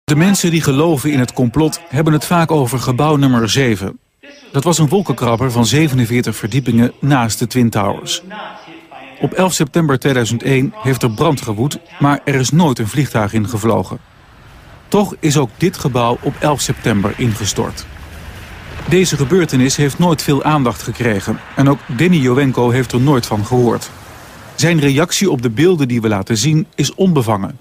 De mensen die geloven in het complot hebben het vaak over gebouw nummer 7. Dat was een wolkenkrabber van 47 verdiepingen naast de Twin Towers. Op 11 september 2001 heeft er brand gewoed, maar er is nooit een vliegtuig ingevlogen. Toch is ook dit gebouw op 11 september ingestort. Deze gebeurtenis heeft nooit veel aandacht gekregen en ook Danny Jowenko heeft er nooit van gehoord. Zijn reactie op de beelden die we laten zien is onbevangen.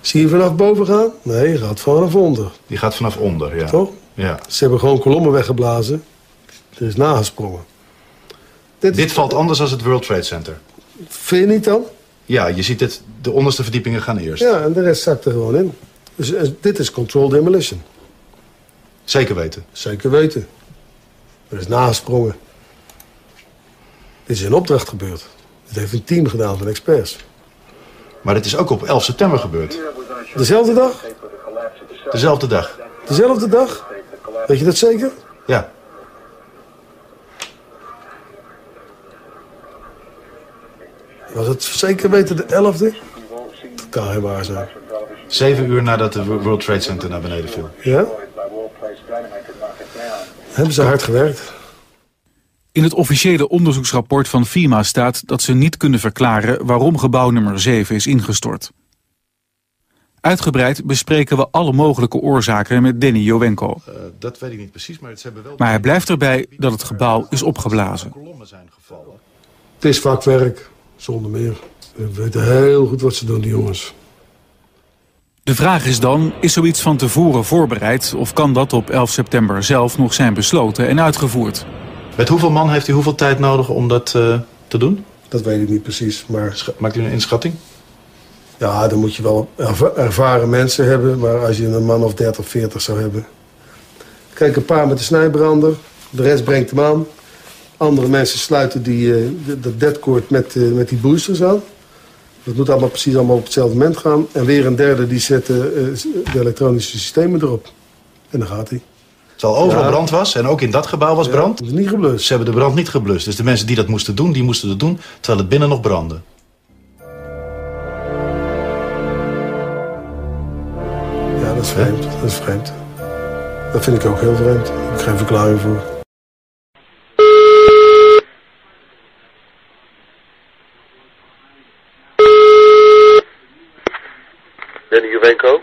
Zie je vanaf boven gaan? Nee, je gaat vanaf onder. Die gaat vanaf onder, ja. Toch? Ja. Ze hebben gewoon kolommen weggeblazen. Er is nagesprongen. Dit valt anders dan het World Trade Center. Vind je niet dan? Ja, je ziet het, de onderste verdiepingen gaan eerst. Ja, en de rest zakt er gewoon in. Dus dit is controlled demolition. Zeker weten? Zeker weten. Er is nagesprongen. Dit is in opdracht gebeurd. Dit heeft een team gedaan van experts. Maar dit is ook op 11 september gebeurd. Dezelfde dag? Dezelfde dag. Dezelfde dag? Weet je dat zeker? Ja. Was het zeker weten de 11e? Dat kan geen waar zijn. 7 uur nadat de World Trade Center naar beneden viel. Ja? Hebben ze hard gewerkt. In het officiële onderzoeksrapport van FEMA staat dat ze niet kunnen verklaren waarom gebouw nummer 7 is ingestort. Uitgebreid bespreken we alle mogelijke oorzaken met Danny Jowenko. Dat weet ik niet precies, maar ze hebben wel... Maar hij blijft erbij dat het gebouw is opgeblazen. Het is vakwerk, zonder meer. We weten heel goed wat ze doen, die jongens. De vraag is dan, is zoiets van tevoren voorbereid of kan dat op 11 september zelf nog zijn besloten en uitgevoerd? Met hoeveel man heeft u hoeveel tijd nodig om dat te doen? Dat weet ik niet precies, maar... Maakt u een inschatting? Ja, dan moet je wel ervaren mensen hebben, maar als je een man of 30, 40 zou hebben... Kijk, een paar met de snijbrander, de rest brengt hem aan. Andere mensen sluiten dat deadcord met die boosters aan. Dat moet allemaal precies op hetzelfde moment gaan. En weer een derde die zet de elektronische systemen erop. En dan gaat hij. Terwijl overal brand was en ook in dat gebouw was brand. Dat is niet geblust. Ze hebben de brand niet geblust. Dus de mensen die dat moesten doen, die moesten het doen terwijl het binnen nog brandde. Ja, dat is vreemd. Dat is vreemd. Dat vind ik ook heel vreemd. Daar heb ik geen verklaring voor. Danny Jowenko.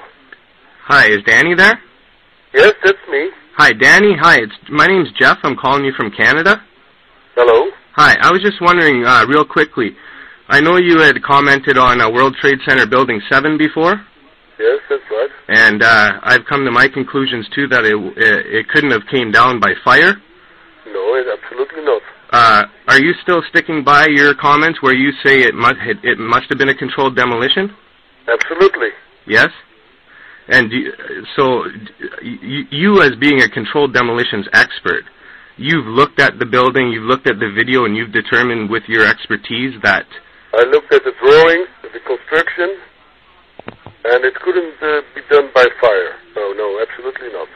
Hi, is Danny there? Yes, that's me. Hi, Danny. Hi, my name's Jeff. I'm calling you from Canada. Hello. Hi, I was just wondering, real quickly, I know you had commented on World Trade Center Building 7 before. Yes, that's right. And I've come to my conclusions, too, that it couldn't have came down by fire. No, absolutely not. Are you still sticking by your comments where you say it must have been a controlled demolition? Absolutely. Yes? And you as being a controlled demolitions expert, you've looked at the building, you've looked at the video, and you've determined with your expertise that... I looked at the drawings, the construction, and it couldn't be done by fire. No, absolutely not.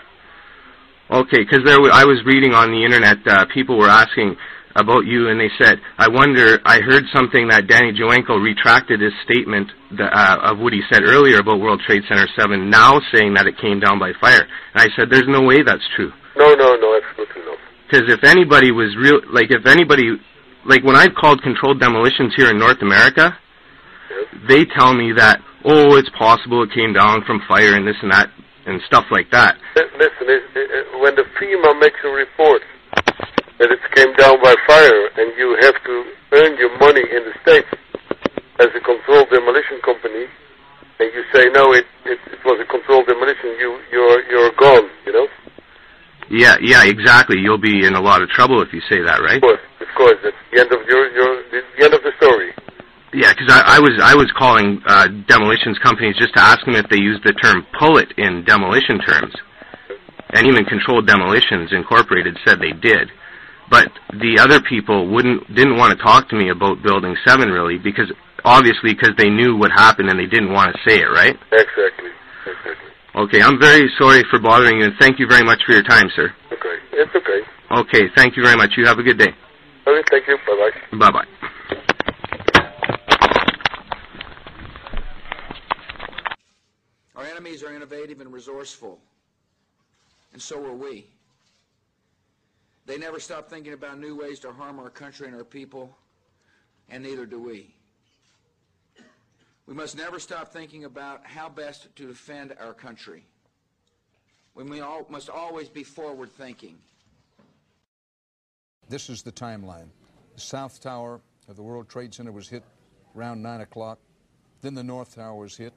Okay, because I was reading on the internet, people were asking about you, and they said, I heard something that Danny Jowenko retracted his statement of what he said earlier about World Trade Center 7, now saying that it came down by fire. And I said, there's no way that's true. No, absolutely not. Because if anybody was when I've called controlled demolitions here in North America, yes, they tell me that, oh, it's possible it came down from fire and this and that and stuff like that. Listen, when the FEMA makes a report that it came down by fire and you have to earn your money in the States as a controlled demolition company, and you say, no, it was a controlled demolition, you're gone, you know? Yeah, exactly. You'll be in a lot of trouble if you say that, right? Of course. That's the end of the end of the story. Yeah, because I was calling demolitions companies just to ask them if they use the term "pull-it" in demolition terms, and even Controlled Demolitions Incorporated said they did, but the other people didn't want to talk to me about Building 7 really, because they knew what happened and they didn't want to say it, right? Exactly. Okay, I'm very sorry for bothering you, and thank you very much for your time, sir. Okay, it's okay. Okay, thank you very much. You have a good day. Okay, thank you. Bye-bye. Bye-bye. Our enemies are innovative and resourceful, and so are we. They never stop thinking about new ways to harm our country and our people, and neither do we. We must never stop thinking about how best to defend our country. We must always be forward-thinking. This is the timeline. The South Tower of the World Trade Center was hit around 9 o'clock. Then the North Tower was hit.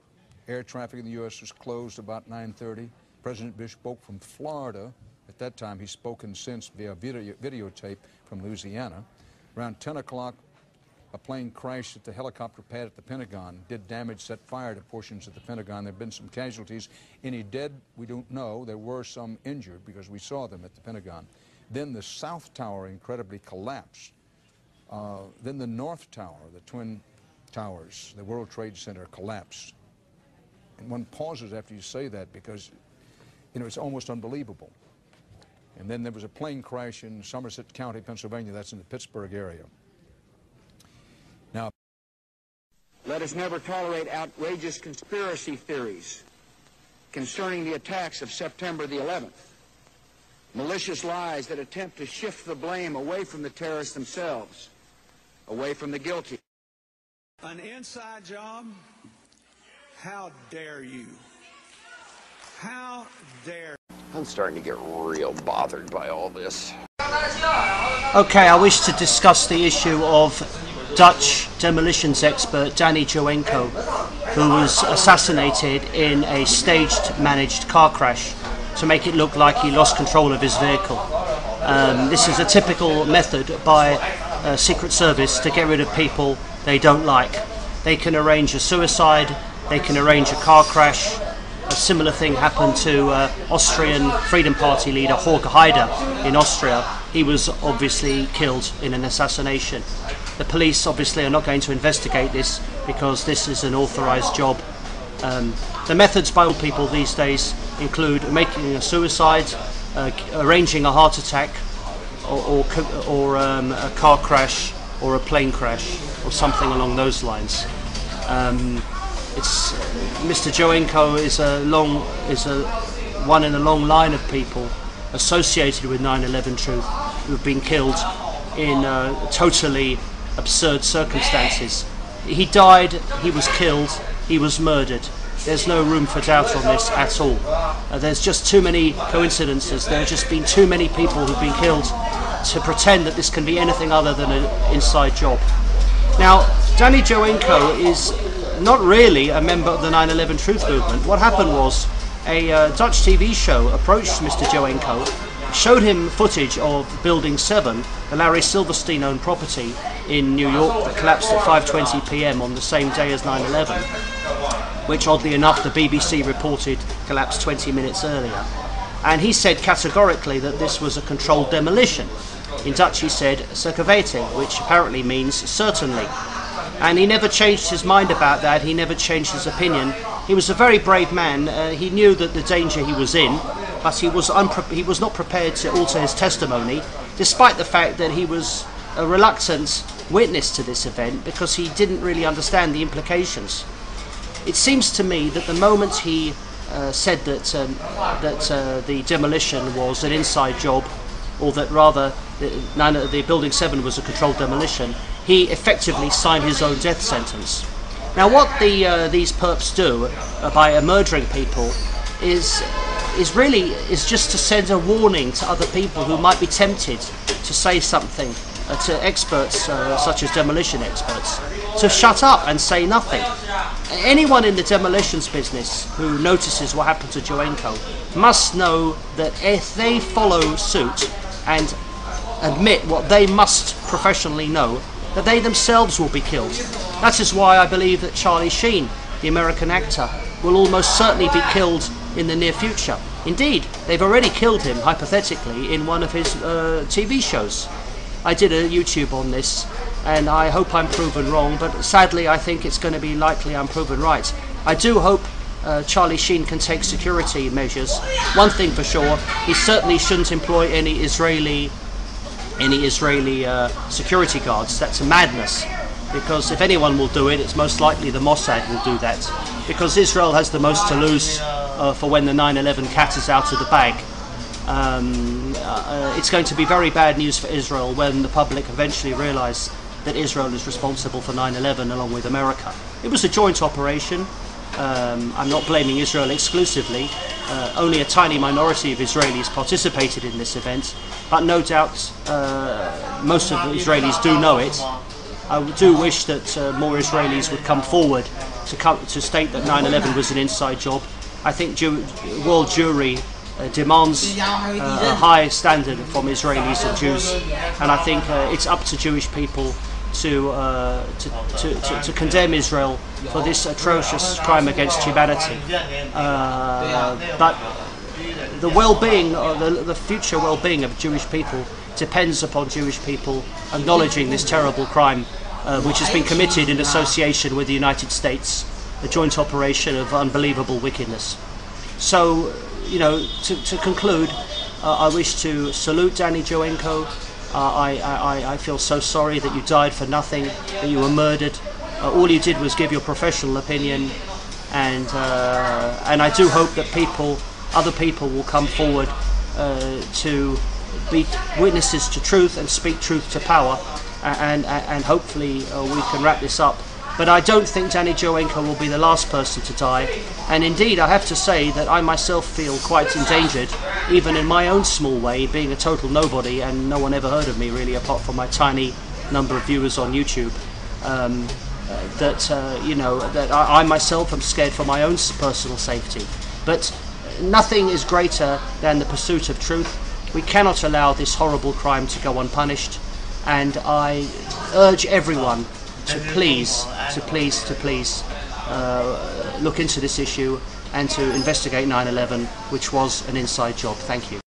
Air traffic in the U.S. was closed about 9:30. President Bush spoke from Florida. At that time, he's spoken since via videotape from Louisiana. Around 10 o'clock, a plane crashed at the helicopter pad at the Pentagon, did damage, set fire to portions of the Pentagon. There have been some casualties. Any dead, we don't know. There were some injured because we saw them at the Pentagon. Then the South Tower incredibly collapsed. Then the North Tower, the Twin Towers, the World Trade Center collapsed. And one pauses after you say that because, you know, it's almost unbelievable. And then there was a plane crash in Somerset County, Pennsylvania. That's in the Pittsburgh area. Now, let us never tolerate outrageous conspiracy theories concerning the attacks of September the 11th. Malicious lies that attempt to shift the blame away from the terrorists themselves, away from the guilty. An inside job? How dare you? How dare you? I'm starting to get real bothered by all this. Okay, I wish to discuss the issue of Dutch demolitions expert Danny Jowenko, who was assassinated in a staged managed car crash to make it look like he lost control of his vehicle. This is a typical method by Secret Service to get rid of people they don't like. They can arrange a suicide, they can arrange a car crash. A similar thing happened to Austrian Freedom Party leader Jorge Haider in Austria. He was obviously killed in an assassination. The police obviously are not going to investigate this because this is an authorised job. The methods by all people these days include making a suicide, arranging a heart attack, or a car crash, or a plane crash, or something along those lines. Mr. Jowenko is one in a long line of people associated with 9/11 Truth who've been killed in totally absurd circumstances. He died, he was killed, he was murdered. There's no room for doubt on this at all. There's just too many coincidences. There have just been too many people who've been killed to pretend that this can be anything other than an inside job. Now, Danny Jowenko is not really a member of the 9/11 Truth movement. What happened was a Dutch TV show approached Mr. Jowenko, showed him footage of Building 7, the Larry Silverstein owned property in New York that collapsed at 5:20 p.m. on the same day as 9/11, which oddly enough the BBC reported collapsed 20 minutes earlier. And he said categorically that this was a controlled demolition. In Dutch he said zeker weten, which apparently means certainly. And he never changed his mind about that, he never changed his opinion. He was a very brave man. He knew that the danger he was in, but he was not prepared to alter his testimony, despite the fact that he was a reluctant witness to this event because he didn't really understand the implications. It seems to me that the moment he said that the demolition was an inside job, or that rather the Building 7 was a controlled demolition, he effectively signed his own death sentence. Now, what these perps do by murdering people is just to send a warning to other people who might be tempted to say something to experts such as demolition experts, to shut up and say nothing. Anyone in the demolitions business who notices what happened to Jowenko must know that if they follow suit and admit what they must professionally know, that they themselves will be killed. That is why I believe that Charlie Sheen, the American actor, will almost certainly be killed in the near future. Indeed, they've already killed him, hypothetically, in one of his TV shows. I did a YouTube on this, and I hope I'm proven wrong, but sadly I think it's going to be likely I'm proven right. I do hope Charlie Sheen can take security measures. One thing for sure, he certainly shouldn't employ any Israeli security guards. That's madness. because if anyone will do it, it's most likely the Mossad will do that, because Israel has the most to lose for when the 9/11 cat is out of the bag. It's going to be very bad news for Israel when the public eventually realise that Israel is responsible for 9/11 along with America. It was a joint operation. I'm not blaming Israel exclusively. Only a tiny minority of Israelis participated in this event, but no doubt most of the Israelis do know it. I do wish that more Israelis would come forward to state that 9/11 was an inside job. I think world Jewry demands a high standard from Israelis and Jews, and I think it's up to Jewish people to condemn Israel for this atrocious crime against humanity. But the well-being, or the future well-being of Jewish people depends upon Jewish people acknowledging this terrible crime, which has been committed in association with the United States, a joint operation of unbelievable wickedness. So, you know, to conclude, I wish to salute Danny Jowenko. I feel so sorry that you died for nothing, that you were murdered. All you did was give your professional opinion, and I do hope that other people will come forward to be witnesses to truth and speak truth to power, and hopefully we can wrap this up. But I don't think Danny Jowenko will be the last person to die, and indeed I have to say that I myself feel quite endangered, even in my own small way, being a total nobody and no one ever heard of me really, apart from my tiny number of viewers on YouTube. That I myself am scared for my own personal safety. But nothing is greater than the pursuit of truth. We cannot allow this horrible crime to go unpunished, and I urge everyone to please look into this issue and to investigate 9/11, which was an inside job. Thank you.